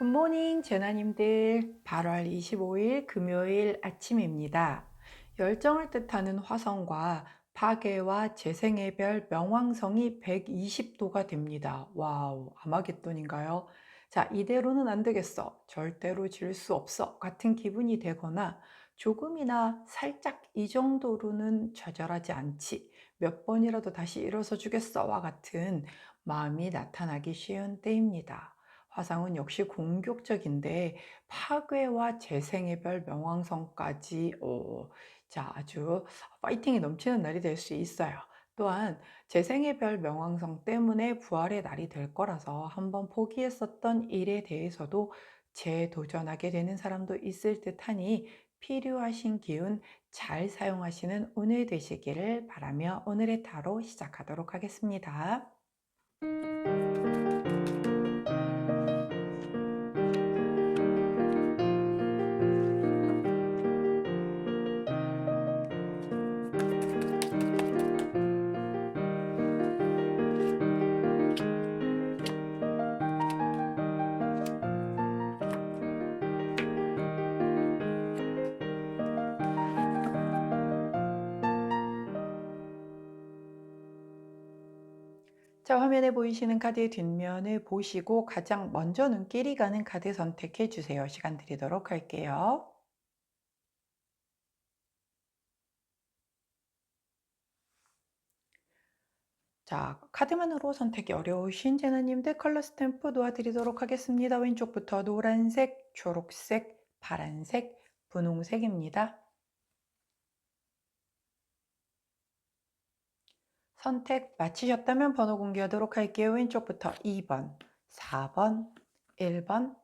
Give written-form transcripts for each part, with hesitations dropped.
굿모닝 제나님들, 8월 25일 금요일 아침입니다. 열정을 뜻하는 화성과 파괴와 재생의 별 명왕성이 120도가 됩니다. 와우, 아마겟돈인가요? 자, 이대로는 안 되겠어, 절대로 질 수 없어 같은 기분이 되거나 조금이나 살짝 이 정도로는 좌절하지 않지, 몇 번이라도 다시 일어서 주겠어와 같은 마음이 나타나기 쉬운 때입니다. 화성은 역시 공격적인데 파괴와 재생의 별 명왕성까지 자, 아주 파이팅이 넘치는 날이 될 수 있어요. 또한 재생의 별 명왕성 때문에 부활의 날이 될 거라서 한번 포기했었던 일에 대해서도 재도전하게 되는 사람도 있을 듯하니 필요하신 기운 잘 사용하시는 오늘 되시기를 바라며 오늘의 타로 시작하도록 하겠습니다. 자, 화면에 보이시는 카드의 뒷면을 보시고 가장 먼저 눈길이 가는 카드 선택해 주세요. 시간 드리도록 할게요. 자, 카드만으로 선택이 어려우신 제나님들 컬러 스탬프 도와드리도록 하겠습니다. 왼쪽부터 노란색, 초록색, 파란색, 분홍색입니다. 선택 마치셨다면 번호 공개하도록 할게요. 왼쪽부터 2번, 4번, 1번,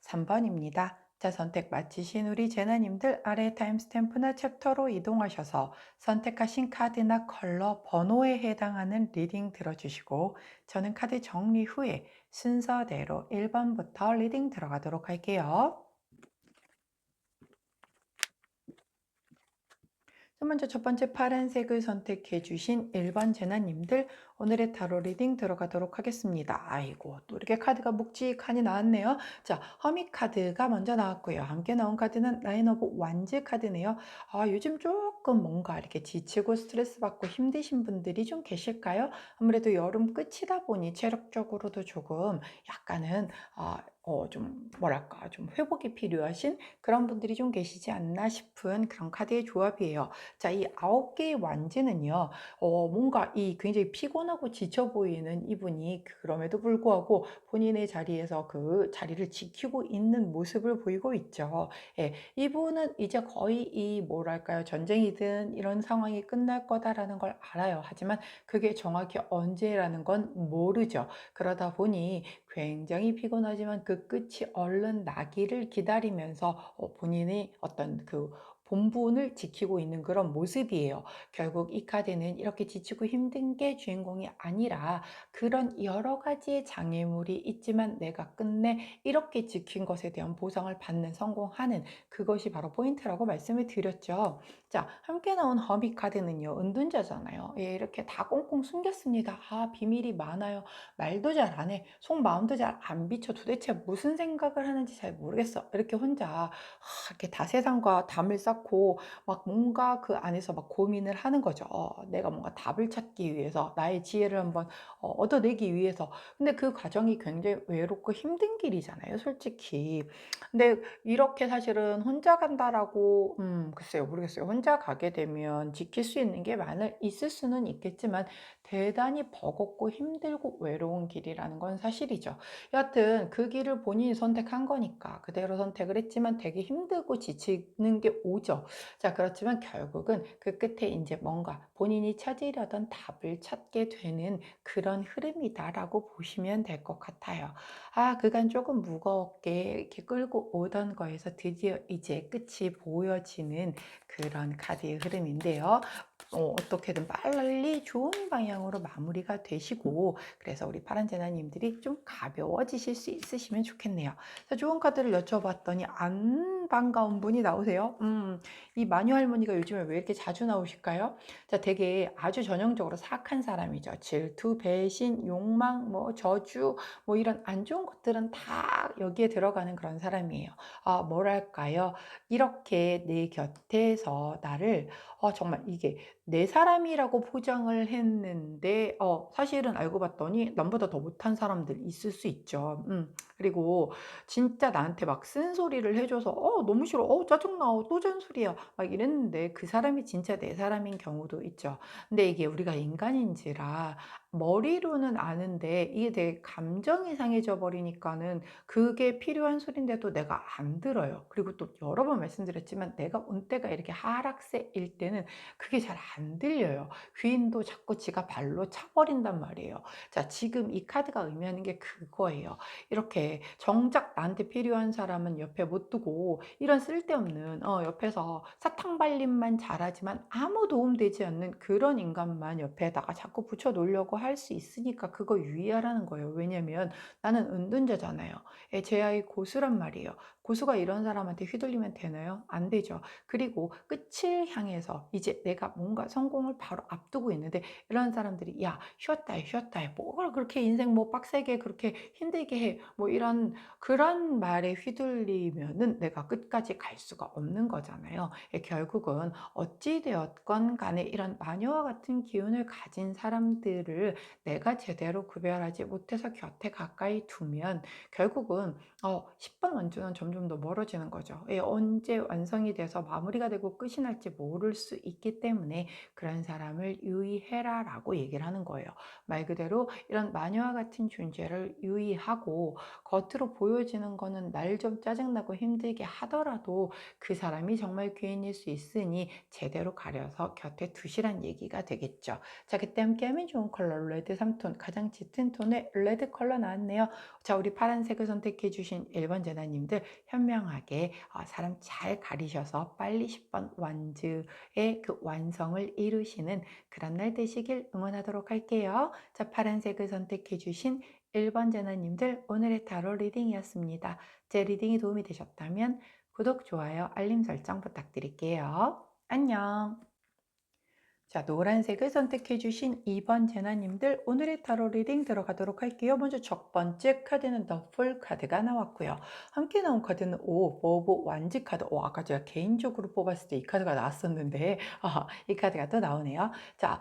3번입니다. 자, 선택 마치신 우리 제나님들 아래 타임스탬프나 챕터로 이동하셔서 선택하신 카드나 컬러, 번호에 해당하는 리딩 들어주시고 저는 카드 정리 후에 순서대로 1번부터 리딩 들어가도록 할게요. 먼저 첫 번째 파란색을 선택해 주신 1번 제나님들 오늘의 타로 리딩 들어가도록 하겠습니다. 아이고, 또 이렇게 카드가 묵직하니 나왔네요. 자, 허미 카드가 먼저 나왔고요. 함께 나온 카드는 나인 오브 완즈 카드네요. 요즘 조금 뭔가 이렇게 지치고 스트레스 받고 힘드신 분들이 좀 계실까요? 아무래도 여름 끝이다 보니 체력적으로도 조금 약간은 좀 뭐랄까 좀 회복이 필요하신 그런 분들이 좀 계시지 않나 싶은 그런 카드의 조합이에요. 자, 이 9개의 완즈는요, 뭔가 이 굉장히 피곤하고 지쳐 보이는 이분이 그럼에도 불구하고 본인의 자리에서 그 자리를 지키고 있는 모습을 보이고 있죠. 예, 이분은 이제 거의 이 뭐랄까요, 전쟁이든 이런 상황이 끝날 거다라는 걸 알아요. 하지만 그게 정확히 언제라는 건 모르죠. 그러다 보니 굉장히 피곤하지만 그 끝이 얼른 나기를 기다리면서 본인의 어떤 그 본분을 지키고 있는 그런 모습이에요. 결국 이 카드는 이렇게 지치고 힘든 게 주인공이 아니라 그런 여러 가지의 장애물이 있지만 내가 끝내 이렇게 지킨 것에 대한 보상을 받는, 성공하는 그것이 바로 포인트라고 말씀을 드렸죠. 자, 함께 나온 허미 카드는요, 은둔자잖아요. 예, 이렇게 다 꽁꽁 숨겼습니다. 비밀이 많아요. 말도 잘 안 해. 속마음도 잘 안 비춰. 도대체 무슨 생각을 하는지 잘 모르겠어. 이렇게 혼자 이렇게 다 세상과 담을 쌓고 막 뭔가 그 안에서 막 고민을 하는 거죠. 내가 뭔가 답을 찾기 위해서 나의 지혜를 한번 얻어내기 위해서. 근데 그 과정이 굉장히 외롭고 힘든 길이잖아요, 솔직히. 근데 이렇게 사실은 혼자 간다라고 글쎄요, 모르겠어요. 혼자 가게 되면 지킬 수 있는 게 많을 있을 수는 있겠지만 대단히 버겁고 힘들고 외로운 길이라는 건 사실이죠. 여하튼 그 길을 본인이 선택한 거니까 그대로 선택을 했지만 되게 힘들고 지치는 게 오죠. 자, 그렇지만 결국은 그 끝에 이제 뭔가 본인이 찾으려던 답을 찾게 되는 그런 흐름이다라고 보시면 될 것 같아요. 그간 조금 무겁게 이렇게 끌고 오던 거에서 드디어 이제 끝이 보여지는 그런 카드의 흐름인데요. 어떻게든 빨리 좋은 방향으로 마무리가 되시고 그래서 우리 파란 제나님들이 좀 가벼워지실 수 있으시면 좋겠네요. 자, 좋은 카드를 여쭤봤더니 안 짠 반가운 분이 나오세요. 이 마녀 할머니가 요즘에 왜 이렇게 자주 나오실까요? 자, 되게 아주 전형적으로 사악한 사람이죠. 질투, 배신, 욕망, 뭐 저주, 뭐 이런 안 좋은 것들은 다 여기에 들어가는 그런 사람이에요. 뭐랄까요? 이렇게 내 곁에서 나를 정말 이게 내 사람이라고 포장을 했는데 사실은 알고 봤더니 남보다 더 못한 사람들 있을 수 있죠. 그리고 진짜 나한테 막 쓴소리를 해줘서 너무 싫어, 짜증나, 또 잔소리야 막 이랬는데 그 사람이 진짜 내 사람인 경우도 있죠. 근데 이게 우리가 인간인지라 머리로는 아는데 이게 되게 감정이 상해져 버리니까는 그게 필요한 소린데도 내가 안 들어요. 그리고 또 여러 번 말씀드렸지만 내가 운때가 이렇게 하락세일 때는 그게 잘 안 들려요. 귀인도 자꾸 지가 발로 차버린단 말이에요. 자, 지금 이 카드가 의미하는 게 그거예요. 이렇게 정작 나한테 필요한 사람은 옆에 못 두고 이런 쓸데없는 옆에서 사탕발림만 잘하지만 아무 도움 되지 않는 그런 인간만 옆에다가 자꾸 붙여 놓으려고 할 수 있으니까 그거 유의하라는 거예요. 왜냐면 나는 은둔자잖아요. 제 아이 고수란 말이에요. 고수가 이런 사람한테 휘둘리면 되나요? 안 되죠. 그리고 끝을 향해서 이제 내가 뭔가 성공을 바로 앞두고 있는데 이런 사람들이 야, 쉬었다 해, 쉬었다 해. 뭘 그렇게 인생 뭐 빡세게 그렇게 힘들게 해. 뭐 이런 그런 말에 휘둘리면은 내가 끝까지 갈 수가 없는 거잖아요. 결국은 어찌 되었건 간에 이런 마녀와 같은 기운을 가진 사람들을 내가 제대로 구별하지 못해서 곁에 가까이 두면 결국은 10번 완주는 점점 더 멀어지는 거죠. 언제 완성이 돼서 마무리가 되고 끝이 날지 모를 수 있기 때문에 그런 사람을 유의해라 라고 얘기를 하는 거예요. 말 그대로 이런 마녀와 같은 존재를 유의하고 겉으로 보여지는 거는 날 좀 짜증나고 힘들게 하더라도 그 사람이 정말 귀인일 수 있으니 제대로 가려서 곁에 두시란 얘기가 되겠죠. 자, 그때 함께하면 좋은 컬러 레드 3톤, 가장 짙은 톤의 레드 컬러 나왔네요. 자, 우리 파란색을 선택해 주신 1번 제나님들 현명하게 사람 잘 가리셔서 빨리 10번 완즈의 그 완성을 이루시는 그런 날 되시길 응원하도록 할게요. 자, 파란색을 선택해 주신 1번 제나님들 오늘의 타로 리딩이었습니다. 제 리딩이 도움이 되셨다면 구독, 좋아요, 알림 설정 부탁드릴게요. 안녕. 자, 노란색을 선택해 주신 2번 제나님들 오늘의 타로 리딩 들어가도록 할게요. 먼저 첫 번째 카드는 더 풀 카드가 나왔고요. 함께 나온 카드는 버브 완지 카드. 아까 제가 개인적으로 뽑았을 때 이 카드가 나왔었는데 이 카드가 또 나오네요. 자,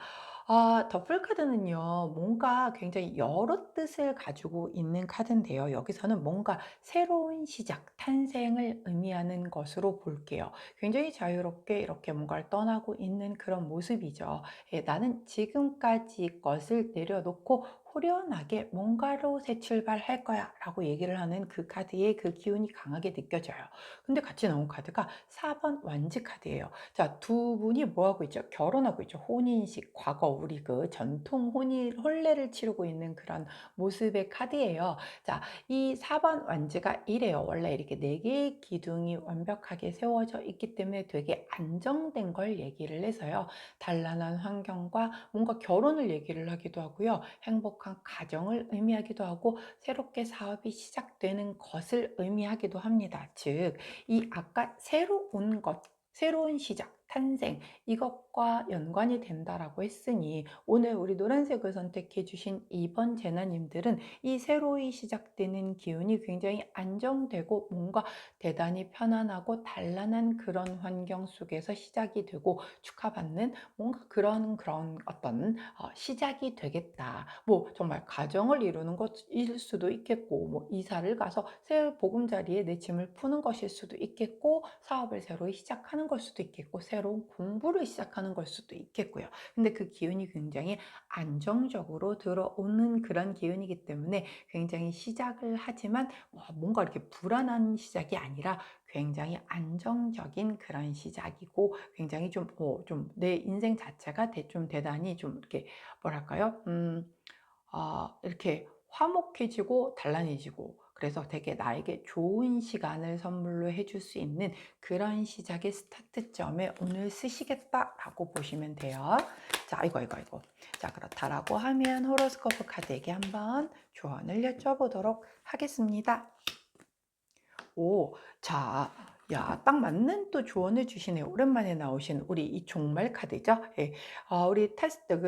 더 풀 카드는요. 뭔가 굉장히 여러 뜻을 가지고 있는 카드인데요. 여기서는 뭔가 새로운 시작, 탄생을 의미하는 것으로 볼게요. 굉장히 자유롭게 이렇게 뭔가를 떠나고 있는 그런 모습이죠. 나는 지금까지 것을 내려놓고 후련하게 뭔가로 새 출발할 거야 라고 얘기를 하는 그 카드의 그 기운이 강하게 느껴져요. 근데 같이 나온 카드가 4번 완지 카드예요. 자, 두 분이 뭐하고 있죠? 결혼하고 있죠. 혼인식, 과거 우리 그 전통 혼례를 치르고 있는 그런 모습의 카드예요. 자, 이 4번 완즈가 이래요. 원래 이렇게 4개의 기둥이 완벽하게 세워져 있기 때문에 되게 안정된 걸 얘기를 해서요. 단란한 환경과 뭔가 결혼을 얘기를 하기도 하고요. 행복한 가정을 의미하기도 하고 새롭게 사업이 시작되는 것을 의미하기도 합니다. 즉, 이 아까 새로운 것, 새로운 시작, 탄생 이것과 연관이 된다라고 했으니 오늘 우리 노란색을 선택해 주신 2번 제나님들은 이 새로이 시작되는 기운이 굉장히 안정되고 뭔가 대단히 편안하고 단란한 그런 환경 속에서 시작이 되고 축하받는 뭔가 그런 어떤 시작이 되겠다. 뭐 정말 가정을 이루는 것일 수도 있겠고 뭐 이사를 가서 새 보금자리에 내 짐을 푸는 것일 수도 있겠고 사업을 새로 시작하는 걸 수도 있겠고 새로운 공부를 시작하는 걸 수도 있겠고요. 근데 그 기운이 굉장히 안정적으로 들어오는 그런 기운이기 때문에 굉장히 시작을 하지만 뭔가 이렇게 불안한 시작이 아니라 굉장히 안정적인 그런 시작이고 굉장히 좀 내 인생 자체가 좀 대단히 좀 이렇게 뭐랄까요? 이렇게 화목해지고 단란해지고 그래서 되게 나에게 좋은 시간을 선물로 해줄 수 있는 그런 시작의 스타트점에 오늘 쓰시겠다라고 보시면 돼요. 자, 이거. 자, 그렇다라고 하면 호로스코프 카드에게 한번 조언을 여쭤보도록 하겠습니다. 자, 야, 딱 맞는 또 조언을 주시네요. 오랜만에 나오신 우리 이 종말 카드죠. 예. 우리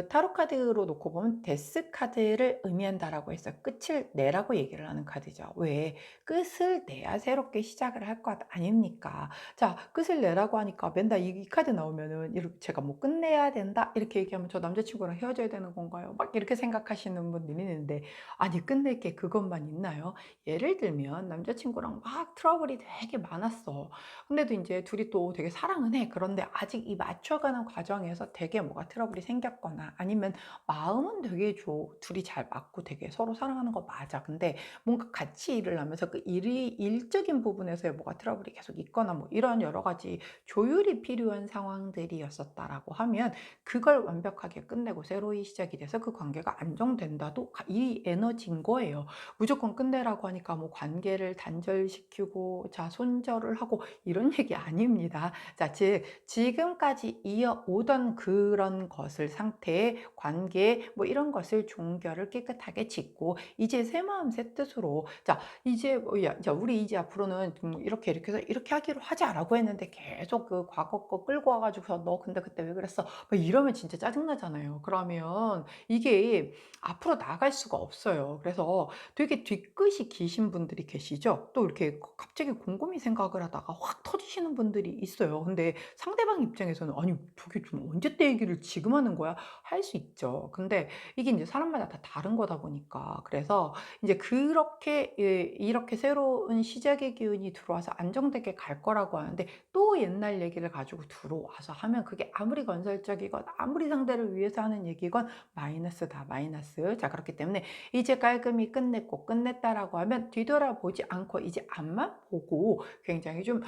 타로 카드로 놓고 보면 데스 카드를 의미한다라고 해서 끝을 내라고 얘기를 하는 카드죠. 왜? 끝을 내야 새롭게 시작을 할 것 아닙니까? 자, 끝을 내라고 하니까 맨날 이 카드 나오면은 이렇게 제가 뭐 끝내야 된다 이렇게 얘기하면 저 남자친구랑 헤어져야 되는 건가요? 막 이렇게 생각하시는 분들이 있는데, 아니 끝낼 게 그것만 있나요? 예를 들면 남자친구랑 막 트러블이 되게 많았어. 근데도 인제 둘이 또 되게 사랑은 해. 그런데 아직 이 맞춰가는 과정에서 되게 뭐가 트러블이 생겼거나 아니면 마음은 되게 둘이 잘 맞고 되게 서로 사랑하는 거 맞아. 근데 뭔가 같이 일을 하면서 그 일이 일적인 부분에서의 뭐가 트러블이 계속 있거나 뭐 이런 여러 가지 조율이 필요한 상황들이었었다라고 하면 그걸 완벽하게 끝내고 새로이 시작이 돼서 그 관계가 안정된다도 이 에너지인 거예요. 무조건 끝내라고 하니까 뭐 관계를 단절시키고 자 손절을 하고 이런 얘기 아닙니다. 자, 즉 지금까지 이어오던 그런 것을 상태의 관계 뭐 이런 것을 종결을 깨끗하게 짓고 이제 새 마음 새 뜻으로 자 이제 자 우리 이제 앞으로는 이렇게 해서 이렇게 하기로 하자라고 했는데 계속 그 과거 거 끌고 와가지고서 너 근데 그때 왜 그랬어? 막 이러면 진짜 짜증나잖아요. 그러면 이게 앞으로 나갈 수가 없어요. 그래서 되게 뒤끝이 기신 분들이 계시죠. 또 이렇게 갑자기 곰곰이 생각을 하다가 확 터지시는 분들이 있어요. 근데 상대방 입장에서는 '아니 저게 좀 언제 때 얘기를 지금 하는 거야?' 할 수 있죠. 근데 이게 인제 사람마다 다 다른 거다 보니까 그래서 인제 그렇게 이렇게 새로운 시작의 기운이 들어와서 안정되게 갈 거라고 하는데 또 옛날 얘기를 가지고 들어와서 하면 그게 아무리 건설적이건 아무리 상대를 위해서 하는 얘기건 마이너스다 마이너스. 자 그렇기 때문에 이제 깔끔히 끝냈고 끝냈다라고 하면 뒤돌아보지 않고 이제 앞만 보고 굉장히 좀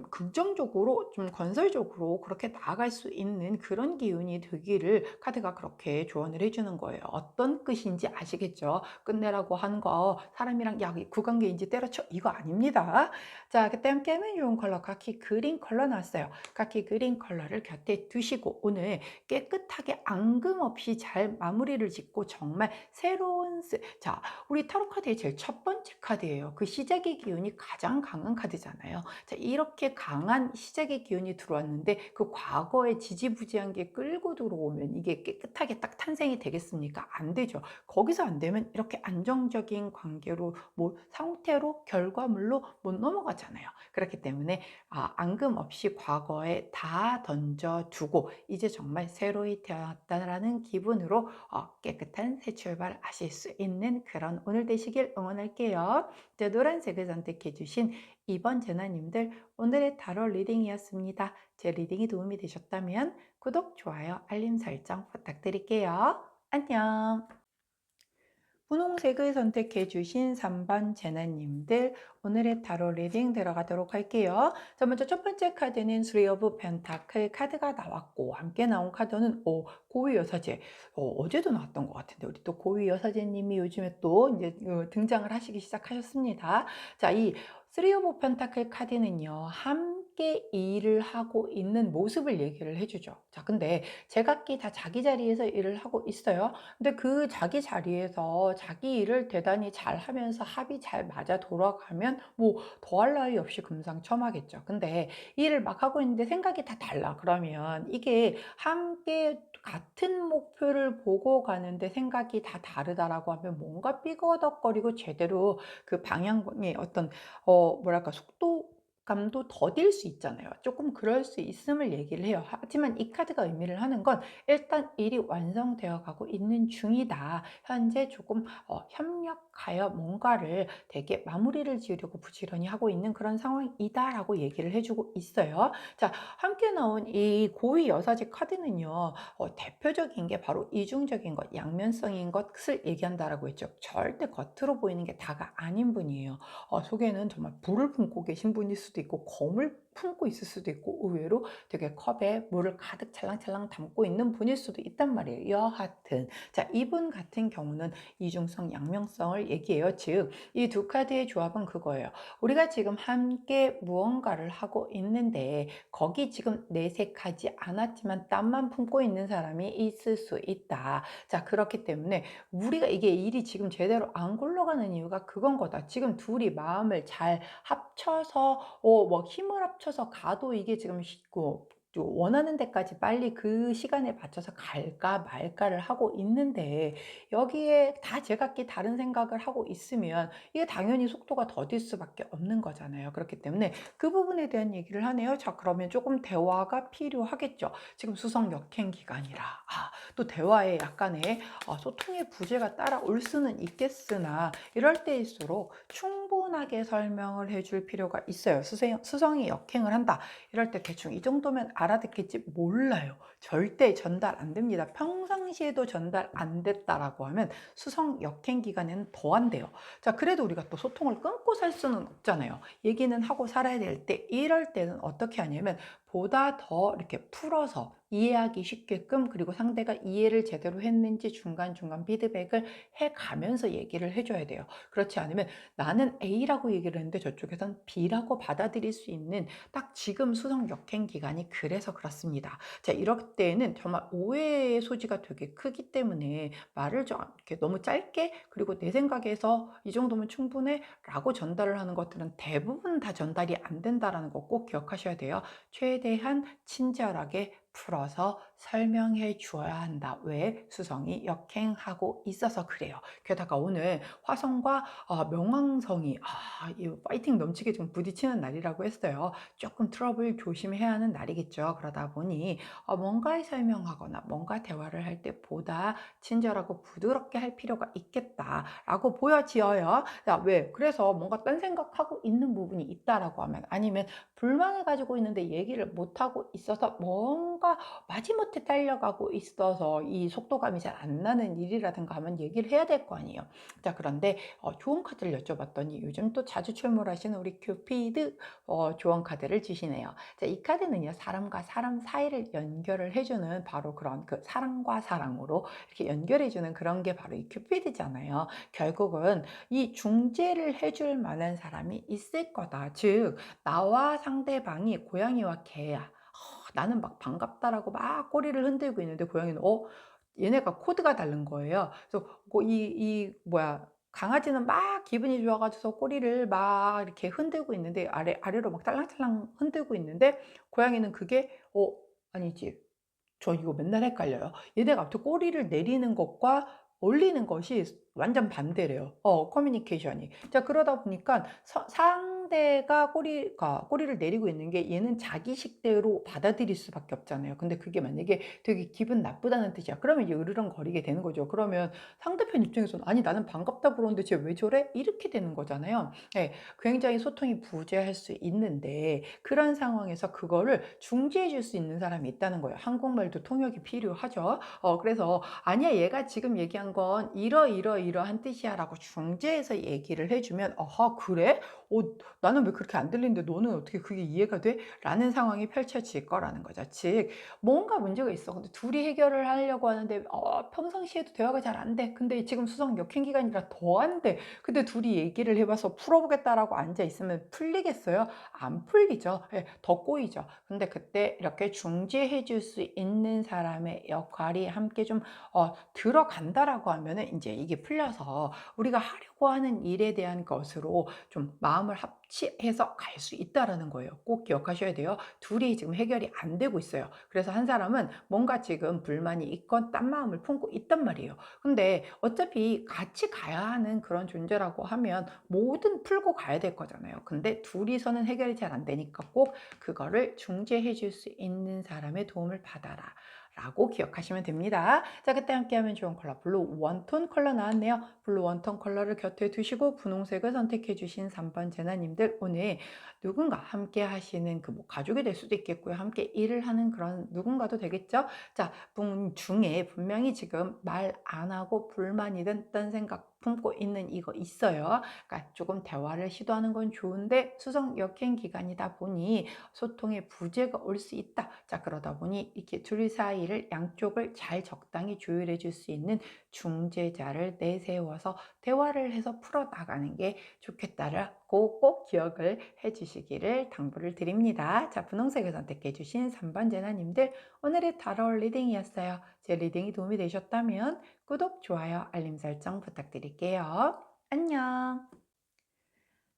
긍정적으로 좀 건설적으로 그렇게 나아갈 수 있는 그런 기운이 되기를 카드가 그렇게 조언을 해주는 거예요. 어떤 끝인지 아시겠죠? 끝내라고 한 거 사람이랑 야, 그 관계 이제 때려쳐 이거 아닙니다. 자, 그때 함께하면 좋은 컬러 카키 그린 컬러 나왔어요. 카키 그린 컬러를 곁에 두시고 오늘 깨끗하게 앙금 없이 잘 마무리를 짓고 정말 새로운 자, 우리 타로 카드의 제일 첫 번째 카드예요. 그 시작의 기운이 가장 강한 카드잖아요. 자, 이렇게 강한 시작의 기운이 들어왔는데 그 과거에 지지부지한 게 끌고 들어오면 이게 깨끗하게 딱 탄생이 되겠습니까? 안 되죠. 거기서 안 되면 이렇게 안정적인 관계로 뭐 상태로 결과물로 못 넘어가잖아요. 그렇기 때문에 앙금 없이 과거에 다 던져두고 이제 정말 새로이 되었다라는 기분으로 깨끗한 새 출발 하실 수 있는 그런 오늘 되시길 응원할게요. 자, 노란색을 선택해 주신 2번 제나님들 오늘의 타로 리딩이었습니다. 제 리딩이 도움이 되셨다면 구독, 좋아요, 알림 설정 부탁드릴게요. 안녕. 분홍색을 선택해 주신 3번 제나님들 오늘의 타로 리딩 들어가도록 할게요. 자, 먼저 첫 번째 카드는 Three of Pentacle 카드가 나왔고 함께 나온 카드는 고위 여사제. 어제도 나왔던 것 같은데 우리 또 고위 여사제님이 요즘에 또 이제 등장을 하시기 시작하셨습니다. 자, 이 Three of Pentacle 카드는요 함께 일을 하고 있는 모습을 얘기를 해주죠. 자, 근데 제각기 다 자기 자리에서 일을 하고 있어요. 근데 그 자기 자리에서 자기 일을 대단히 잘하면서 합이 잘 맞아 돌아가면 뭐 더할 나위 없이 금상첨화겠죠. 근데 일을 막 하고 있는데 생각이 다 달라. 그러면 이게 함께 같은 목표를 보고 가는데 생각이 다 다르다라고 하면 뭔가 삐거덕거리고 제대로 그 방향의 어떤 뭐랄까 속도감도 더딜 수 있잖아요. 조금 그럴 수 있음을 얘기를 해요. 하지만 이 카드가 의미를 하는 건 일단 일이 완성되어 가고 있는 중이다. 현재 조금 협력하여 뭔가를 되게 마무리를 지으려고 부지런히 하고 있는 그런 상황이다라고 얘기를 해주고 있어요. 자, 함께 나온 이 고위 여사제 카드는요. 대표적인 게 바로 이중적인 것, 양면성인 것을 얘기한다라고 했죠. 절대 겉으로 보이는 게 다가 아닌 분이에요. 속에는 정말 불을 품고 계신 분일 수도 있고 검을 품고 있을 수도 있고 의외로 되게 컵에 물을 가득 찰랑찰랑 담고 있는 분일 수도 있단 말이에요. 여하튼 자, 이분 같은 경우는 이중성, 양면성을 얘기해요. 즉, 이 두 카드의 조합은 그거예요. 우리가 지금 함께 무언가를 하고 있는데 거기 지금 내색하지 않았지만 땀만 품고 있는 사람이 있을 수 있다. 자, 그렇기 때문에 우리가 이게 일이 지금 제대로 안 굴러가는 이유가 그건 거다. 지금 둘이 마음을 잘 합쳐서 뭐 힘을 합쳐서 가도 이게 지금 원하는 데까지 빨리 그 시간에 맞춰서 갈까 말까를 하고 있는데 여기에 다 제각기 다른 생각을 하고 있으면 이게 당연히 속도가 더딜 수밖에 없는 거잖아요. 그렇기 때문에 그 부분에 대한 얘기를 하네요. 자, 그러면 조금 대화가 필요하겠죠. 지금 수성 역행 기간이라 또 대화에 약간의 소통의 부재가 따라올 수는 있겠으나 이럴 때일수록 충분하게 설명을 해줄 필요가 있어요. 수성이 역행을 한다. 이럴 때 대충 이 정도면 알아듣겠지 몰라요. 절대 전달 안 됩니다. 평상시에도 전달 안 됐다라고 하면 수성 역행 기간에는 더 안 돼요. 자, 그래도 우리가 또 소통을 끊고 살 수는 없잖아요. 얘기는 하고 살아야 될 때 이럴 때는 어떻게 하냐면 보다 더 이렇게 풀어서 이해하기 쉽게끔 그리고 상대가 이해를 제대로 했는지 중간중간 피드백을 해가면서 얘기를 해줘야 돼요. 그렇지 않으면 나는 A라고 얘기를 했는데 저쪽에선 B라고 받아들일 수 있는 딱 지금 수성 역행 기간이 그래서 그렇습니다. 자, 이럴 때는 정말 오해의 소지가 되게 크기 때문에 말을 좀 이렇게 너무 짧게 그리고 내 생각에서 이 정도면 충분해 라고 전달을 하는 것들은 대부분 다 전달이 안 된다는 거 꼭 기억하셔야 돼요. 최대한 친절하게 풀어서 설명해 주어야 한다. 왜? 수성이 역행하고 있어서 그래요. 게다가 오늘 화성과 명왕성이 이 파이팅 넘치게 좀 부딪히는 날이라고 했어요. 조금 트러블 조심해야 하는 날이겠죠. 그러다 보니 뭔가를 설명하거나 뭔가 대화를 할 때 보다 친절하고 부드럽게 할 필요가 있겠다라고 보여지어요. 자, 왜? 그래서 뭔가 딴 생각하고 있는 부분이 있다라고 하면 아니면 불만을 가지고 있는데 얘기를 못하고 있어서 뭔가 마지못해 딸려가고 있어서 이 속도감이 잘 안 나는 일이라든가 하면 얘기를 해야 될 거 아니에요. 자, 그런데 좋은 카드를 여쭤봤더니 요즘 또 자주 출몰하시는 우리 큐피드 좋은 카드를 주시네요. 자, 이 카드는요, 사람과 사람 사이를 연결을 해주는 바로 그런 그 사랑과 사랑으로 이렇게 연결해주는 그런 게 바로 이 큐피드잖아요. 결국은 이 중재를 해줄 만한 사람이 있을 거다. 즉, 나와 상대방이 고양이와 개야. 나는 막 반갑다라고 막 꼬리를 흔들고 있는데 고양이는 얘네가 코드가 다른 거예요. 그래서 강아지는 막 기분이 좋아가지고 꼬리를 막 이렇게 흔들고 있는데 아래로 막 딸랑딸랑 흔들고 있는데 고양이는 그게 아니지. 저 이거 맨날 헷갈려요. 얘네가 아무튼 꼬리를 내리는 것과 올리는 것이 완전 반대래요. 커뮤니케이션이. 자, 그러다 보니까 상대가 꼬리를 내리고 있는 게 얘는 자기식대로 받아들일 수밖에 없잖아요. 근데 그게 만약에 되게 기분 나쁘다는 뜻이야. 그러면 이제 으르렁거리게 되는 거죠. 그러면 상대편 입장에서는 아니 나는 반갑다 그러는데 쟤 왜 저래? 이렇게 되는 거잖아요. 네, 굉장히 소통이 부재할 수 있는데 그런 상황에서 그거를 중재해 줄 수 있는 사람이 있다는 거예요. 한국말도 통역이 필요하죠. 그래서 아니야 얘가 지금 얘기한 건 이러이러이러한 뜻이야 라고 중재해서 얘기를 해주면 그래? 나는 왜 그렇게 안 들리는데 너는 어떻게 그게 이해가 돼? 라는 상황이 펼쳐질 거라는 거죠. 즉 뭔가 문제가 있어. 근데 둘이 해결을 하려고 하는데 평상시에도 대화가 잘 안 돼. 근데 지금 수성 역행 기간이라 더 안 돼. 근데 둘이 얘기를 해봐서 풀어보겠다라고 앉아 있으면 풀리겠어요? 안 풀리죠. 더 꼬이죠. 근데 그때 이렇게 중재해 줄 수 있는 사람의 역할이 함께 좀 들어간다라고 하면은 이제 이게 풀려서 우리가 하려고 하는 일에 대한 것으로 좀 마음을 합치해서 갈 수 있다라는 거예요. 꼭 기억하셔야 돼요. 둘이 지금 해결이 안 되고 있어요. 그래서 한 사람은 뭔가 지금 불만이 있건 딴 마음을 품고 있단 말이에요. 근데 어차피 같이 가야 하는 그런 존재라고 하면 뭐든 풀고 가야 될 거잖아요. 근데 둘이서는 해결이 잘 안 되니까 꼭 그거를 중재해 줄 수 있는 사람의 도움을 받아라. 라고 기억하시면 됩니다. 자, 그때 함께하면 좋은 컬러 블루 원톤 컬러 나왔네요. 블루 원톤 컬러를 곁에 두시고 분홍색을 선택해 주신 3번 제나님들, 오늘 누군가 함께 하시는 그 뭐 가족이 될 수도 있겠고요. 함께 일을 하는 그런 누군가도 되겠죠. 자, 분 중에 분명히 지금 말 안 하고 불만이든 딴 생각 품고 있는 이거 있어요. 그러니까 조금 대화를 시도하는 건 좋은데 수성 역행 기간이다 보니 소통에 부재가 올 수 있다. 자, 그러다 보니 이렇게 둘 사이를 양쪽을 잘 적당히 조율해 줄 수 있는 중재자를 내세워서 대화를 해서 풀어 나가는 게 좋겠다라고 꼭 기억을 해 주시기를 당부를 드립니다. 자, 분홍색을 선택해 주신 3번 제나님들, 오늘의 타로 리딩이었어요. 제 리딩이 도움이 되셨다면 구독, 좋아요, 알림 설정 부탁드릴게요. 안녕.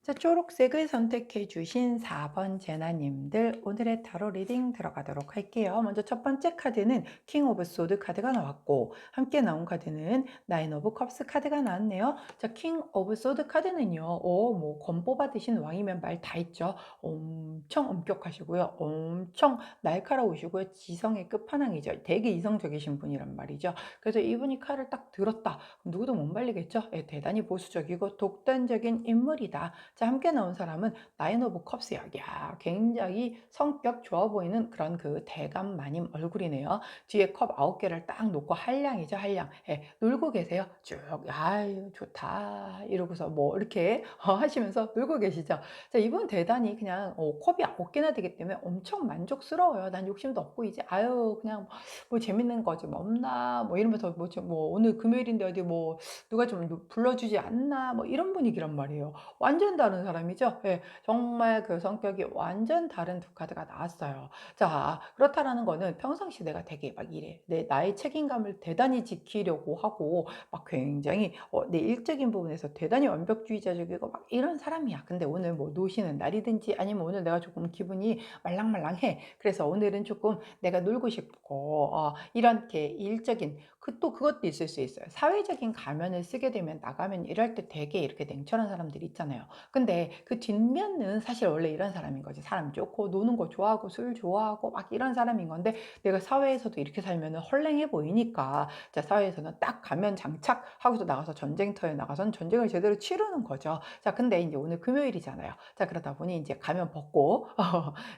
자, 초록색을 선택해 주신 4번 제나님들, 오늘의 타로 리딩 들어가도록 할게요. 먼저 첫 번째 카드는 킹 오브 소드 카드가 나왔고, 함께 나온 카드는 나인 오브 컵스 카드가 나왔네요. 자, 킹 오브 소드 카드는요, 뭐 검 뽑아드신 왕이면 말 다 있죠. 엄청 엄격하시고요. 엄청 날카로우시고요. 지성의 끝판왕이죠. 되게 이성적이신 분이란 말이죠. 그래서 이분이 칼을 딱 들었다. 누구도 못 말리겠죠. 예, 대단히 보수적이고 독단적인 인물이다. 자, 함께 나온 사람은 나인 오브 컵스야. 야, 굉장히 성격 좋아 보이는 그런 그 대감 마님 얼굴이네요. 뒤에 컵 9개를 딱 놓고 한량이죠, 한량. 예, 놀고 계세요. 쭉, 아유, 좋다. 이러고서 뭐 이렇게 하시면서 놀고 계시죠. 자, 이분 대단히 그냥 컵이 9개나 되기 때문에 엄청 만족스러워요. 난 욕심도 없고 이제 아유, 그냥 뭐 재밌는 거지 뭐 없나 뭐 이러면서 뭐 오늘 금요일인데 어디 뭐 누가 좀 불러주지 않나 뭐 이런 분위기란 말이에요. 완전 다른 사람이죠. 예, 정말 그 성격이 완전 다른 두 카드가 나왔어요. 자, 그렇다라는 거는 평상시 내가 되게 막 이래. 나의 책임감을 대단히 지키려고 하고 막 굉장히 내 일적인 부분에서 대단히 완벽주의자적이고 막 이런 사람이야. 근데 오늘 뭐 노시는 날이든지 아니면 오늘 내가 조금 기분이 말랑말랑해. 그래서 오늘은 조금 내가 놀고 싶고 이렇게 일적인 또 그것도 있을 수 있어요. 사회적인 가면을 쓰게 되면 나가면 일할 때 되게 이렇게 냉철한 사람들이 있잖아요. 근데 그 뒷면은 사실 원래 이런 사람인 거지. 사람 좋고 노는 거 좋아하고 술 좋아하고 막 이런 사람인 건데 내가 사회에서도 이렇게 살면은 헐랭해 보이니까 자, 사회에서는 딱 가면 장착하고서 나가서 전쟁터에 나가서는 전쟁을 제대로 치르는 거죠. 자, 근데 이제 오늘 금요일이잖아요. 자, 그러다 보니 이제 가면 벗고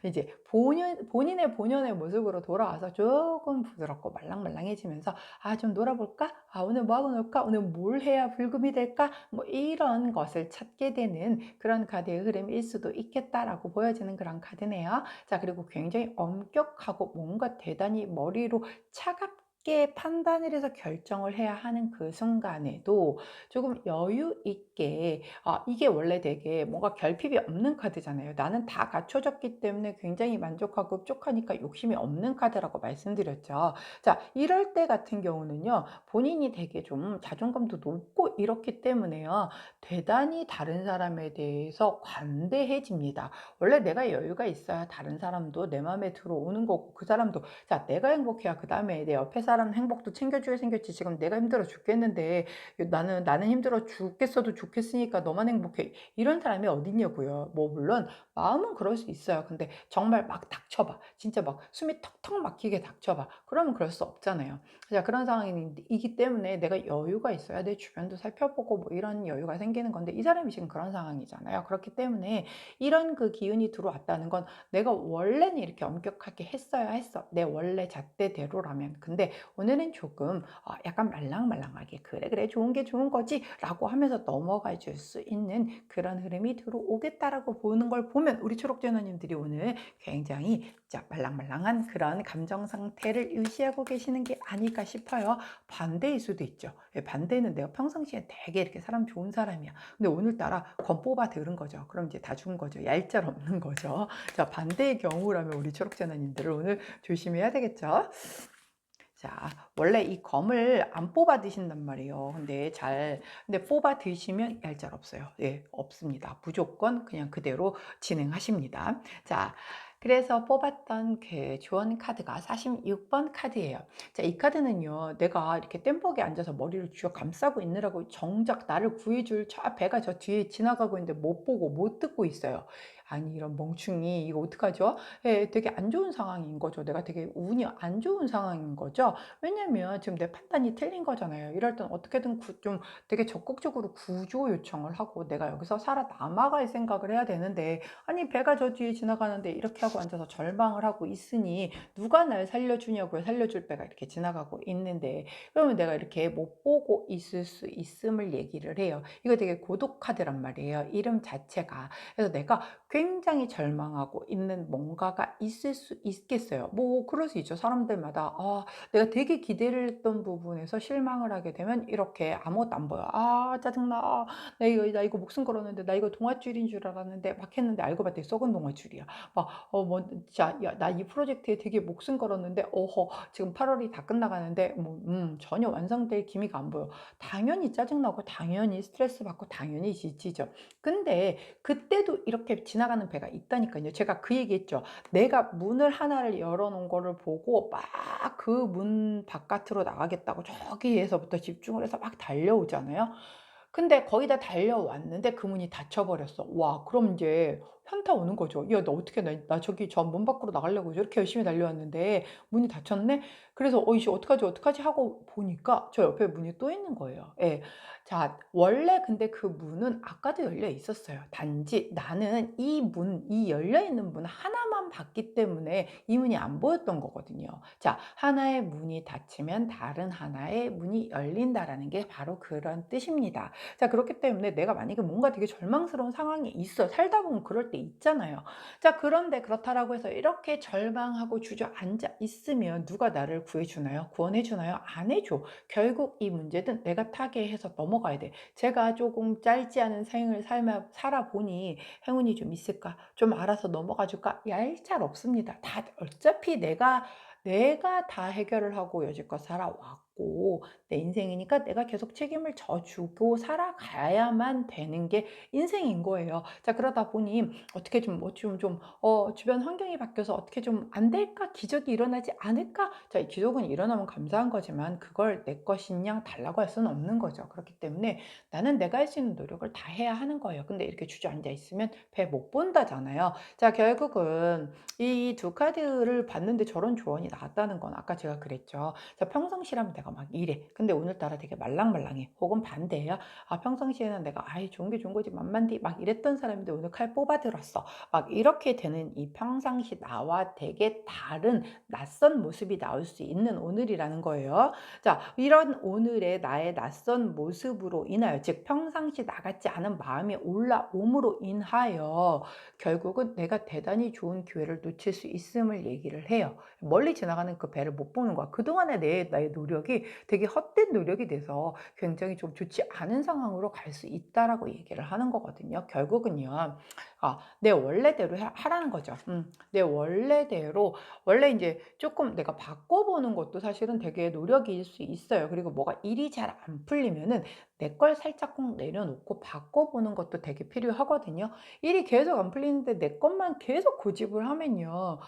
이제 본인의 본연의 모습으로 돌아와서 조금 부드럽고 말랑말랑해지면서 좀 놀아볼까? 오늘 뭐 하고 놀까? 오늘 뭘 해야 불금이 될까? 뭐 이런 것을 찾게 되는 그런 카드의 흐름일 수도 있겠다라고 보여지는 그런 카드네요. 자, 그리고 굉장히 엄격하고 뭔가 대단히 머리로 차갑게 판단을 해서 결정을 해야 하는 그 순간에도 조금 여유 있게 이게 원래 되게 뭔가 결핍이 없는 카드잖아요. 나는 다 갖춰졌기 때문에 굉장히 만족하고 흡족하니까 욕심이 없는 카드라고 말씀드렸죠. 자, 이럴 때 같은 경우는요, 본인이 되게 좀 자존감도 높고 이렇기 때문에요, 대단히 다른 사람에 대해서 관대해집니다. 원래 내가 여유가 있어야 다른 사람도 내 마음에 들어오는 거고, 그 사람도, 자, 내가 행복해야 그 다음에 내 옆에 사람 행복도 챙겨줘야 생겼지. 지금 내가 힘들어 죽겠는데, 나는 힘들어 죽겠어도 좋겠으니까 너만 행복해. 이런 사람이 어딨냐고요. 뭐, 물론, 마음은 그럴 수 있어요. 근데 정말 막 닥쳐봐. 진짜 막 숨이 턱턱 막히게 닥쳐봐. 그러면 그럴 수 없잖아요. 자, 그런 상황이기 때문에 내가 여유가 있어야 내 주변도 살펴보고 뭐 이런 여유가 생기는 건데 이 사람이 지금 그런 상황이잖아요. 그렇기 때문에 이런 그 기운이 들어왔다는 건 내가 원래는 이렇게 엄격하게 했어야 했어. 내 원래 잣대대로라면. 근데 오늘은 조금 약간 말랑말랑하게 그래 그래 좋은 게 좋은 거지 라고 하면서 넘어가 줄 수 있는 그런 흐름이 들어오겠다라고 보는 걸 보면 우리 초록제너님들이 오늘 굉장히 말랑말랑한 그런 감정 상태를 유지하고 계시는 게 아닐까 싶어요. 반대일 수도 있죠. 반대는 내가 평상시에 되게 이렇게 사람 좋은 사람이야. 근데 오늘따라 건 뽑아 들은 거죠. 그럼 이제 다 죽은 거죠. 얄짤 없는 거죠. 자, 반대의 경우라면 우리 초록제너님들을 오늘 조심해야 되겠죠. 자, 원래 이 검을 안 뽑아 드신단 말이에요. 근데 뽑아 드시면 얄짤 없어요. 예, 없습니다. 무조건 그냥 그대로 진행하십니다. 자, 그래서 뽑았던 그 조언 카드가 46번 카드예요. 자, 이 카드는요, 내가 이렇게 땜벅에 앉아서 머리를 쥐어 감싸고 있느라고 정작 나를 구해줄 배가 저 뒤에 지나가고 있는데 못 보고 못 듣고 있어요. 아니 이런 멍충이 이거 어떡하죠? 예, 되게 안 좋은 상황인 거죠. 내가 되게 운이 안 좋은 상황인 거죠. 왜냐면 지금 내 판단이 틀린 거잖아요. 이럴 땐 어떻게든 좀 되게 적극적으로 구조 요청을 하고 내가 여기서 살아남아갈 생각을 해야 되는데, 아니 배가 저 뒤에 지나가는데 이렇게 하고 앉아서 절망을 하고 있으니 누가 날 살려주냐고요. 살려줄 배가 이렇게 지나가고 있는데, 그러면 내가 이렇게 못 보고 있을 수 있음을 얘기를 해요. 이거 되게 고독 카드란 말이에요. 이름 자체가. 그래서 내가 굉장히 절망하고 있는 뭔가가 있을 수 있겠어요. 뭐 그럴 수 있죠. 사람들마다 내가 되게 기대를 했던 부분에서 실망을 하게 되면 이렇게 아무것도 안 보여. 짜증나. 나 이거 목숨 걸었는데, 나 이거 동아줄인 줄 알았는데 막 했는데 알고 봤더니 썩은 동아줄이야. 막 뭐 진짜 야, 나 이 프로젝트에 되게 목숨 걸었는데 지금 8월이 다 끝나가는데 뭐 전혀 완성될 기미가 안 보여. 당연히 짜증나고 당연히 스트레스 받고 당연히 지치죠. 근데 그때도 이렇게 지나가는 배가 있다니까요. 제가 그 얘기했죠. 내가 문을 하나를 열어 놓은 거를 보고 막 그 문 바깥으로 나가겠다고 저기에서부터 집중을 해서 막 달려오잖아요. 근데 거의 다 달려왔는데 그 문이 닫혀 버렸어. 와, 그럼 이제 현타 오는 거죠. '야, 너 어떻게 나 저기 저 문 밖으로 나가려고 저렇게 열심히 달려왔는데 문이 닫혔네?' 그래서 '이씨 어떡하지, 어떡하지?' 하고 보니까 저 옆에 문이 또 있는 거예요. 예. 자, 원래 근데 그 문은 아까도 열려 있었어요. 단지 나는 이 열려 있는 문 하나만 봤기 때문에 이 문이 안 보였던 거거든요. 자, 하나의 문이 닫히면 다른 하나의 문이 열린다라는 게 바로 그런 뜻입니다. 자, 그렇기 때문에 내가 만약에 뭔가 되게 절망스러운 상황이 있어. 살다 보면 그럴 때 있잖아요. 자, 그런데 그렇다라고 해서 이렇게 절망하고 주저앉아 있으면 누가 나를 구해 주나요? 구원해 주나요? 안 해줘. 결국 이 문제는 내가 타개해서 넘어가야 돼. 제가 조금 짧지 않은 생을 살아보니 행운이 좀 있을까? 좀 알아서 넘어가 줄까? 얄짤 없습니다. 다 어차피 내가 다 해결을 하고 여지껏 살아왔고 내 인생이니까 내가 계속 책임을 져주고 살아가야만 되는 게 인생인 거예요. 자, 그러다 보니 어떻게 좀 주변 환경이 바뀌어서 어떻게 좀 안 될까? 기적이 일어나지 않을까? 자, 이 기적은 일어나면 감사한 거지만 그걸 내 것인 양 달라고 할 수는 없는 거죠. 그렇기 때문에 나는 내가 할 수 있는 노력을 다 해야 하는 거예요. 근데 이렇게 주저앉아 있으면 배 못 본다잖아요. 자, 결국은 이 두 카드를 봤는데 저런 조언이 나왔다는 건 아까 제가 그랬죠. 자, 평상시라면 내가 막 이래. 근데 오늘따라 되게 말랑말랑해. 혹은 반대예요. 평상시에는 내가 아이 좋은 게 좋은 거지 만만디 막 이랬던 사람인데 오늘 칼 뽑아들었어. 막 이렇게 되는 이 평상시 나와 되게 다른 낯선 모습이 나올 수 있는 오늘이라는 거예요. 자, 이런 오늘의 나의 낯선 모습으로 인하여, 즉 평상시 나 같지 않은 마음이 올라옴으로 인하여 결국은 내가 대단히 좋은 기회를 놓칠 수 있음을 얘기를 해요. 멀리 지나가는 그 배를 못 보는 거야. 그동안의 나의 노력이 되게 헛된 노력이 돼서 굉장히 좀 좋지 않은 상황으로 갈 수 있다라고 얘기를 하는 거거든요. 결국은요. 내 원래대로 하라는 거죠. 내 원래대로. 원래 이제 조금 내가 바꿔보는 것도 사실은 되게 노력일 수 있어요. 그리고 뭐가 일이 잘 안 풀리면은 내 걸 살짝 꼭 내려놓고 바꿔보는 것도 되게 필요하거든요. 일이 계속 안 풀리는데 내 것만 계속 고집을 하면요.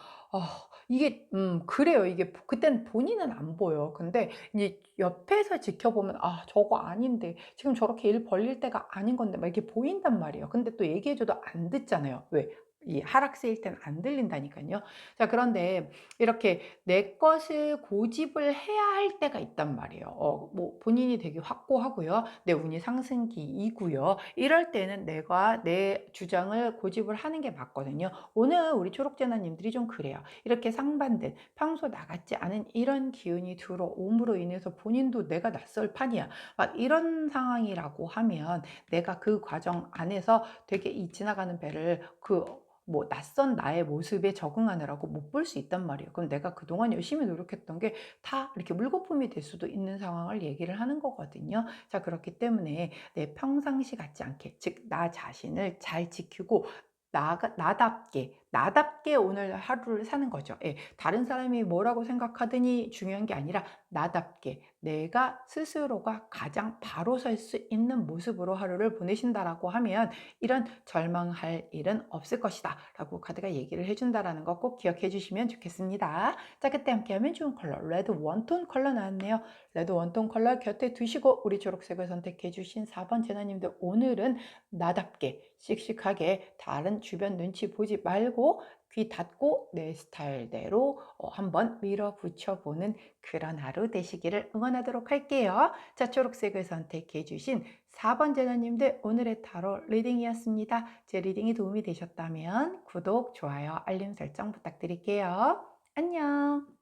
이게 그래요. 이게 그때는 본인은 안 보여. 근데 이제 옆에서 지켜보면 '아 저거 아닌데. 지금 저렇게 일 벌릴 때가 아닌 건데.' 막 이렇게 보인단 말이에요. 근데 또 얘기해 줘도 안 듣잖아요. 왜? 이 하락세일 때는 안 들린다니깐요. 자, 그런데 이렇게 내 것을 고집을 해야 할 때가 있단 말이에요. 뭐 본인이 되게 확고하고요. 내 운이 상승기이고요. 이럴 때는 내가 내 주장을 고집을 하는 게 맞거든요. 오늘 우리 초록재나님들이 좀 그래요. 이렇게 상반된 평소 나같지 않은 이런 기운이 들어옴으로 인해서 본인도 내가 낯설 판이야. 막 이런 상황이라고 하면 내가 그 과정 안에서 되게 이 지나가는 배를 뭐 낯선 나의 모습에 적응하느라고 못 볼 수 있단 말이에요. 그럼 내가 그동안 열심히 노력했던 게 다 이렇게 물거품이 될 수도 있는 상황을 얘기를 하는 거거든요. 자, 그렇기 때문에 내 평상시 같지 않게, 즉 나 자신을 잘 지키고 나답게 나답게 오늘 하루를 사는 거죠. 예. 다른 사람이 뭐라고 생각하더니 중요한 게 아니라 나답게 내가 스스로가 가장 바로 설 수 있는 모습으로 하루를 보내신다라고 하면 이런 절망할 일은 없을 것이다 라고 카드가 얘기를 해준다라는 거 꼭 기억해 주시면 좋겠습니다. 자, 그때 함께하면 좋은 컬러 레드 원톤 컬러 나왔네요. 레드 원톤 컬러 곁에 두시고 우리 초록색을 선택해 주신 4번 제나님들, 오늘은 나답게 씩씩하게 다른 주변 눈치 보지 말고 귀 닫고 내 스타일대로 한번 밀어붙여 보는 그런 하루 되시기를 응원하도록 할게요. 자, 초록색을 선택해 주신 4번 제자님들, 오늘의 타로 리딩이었습니다. 제 리딩이 도움이 되셨다면 구독, 좋아요, 알림 설정 부탁드릴게요. 안녕.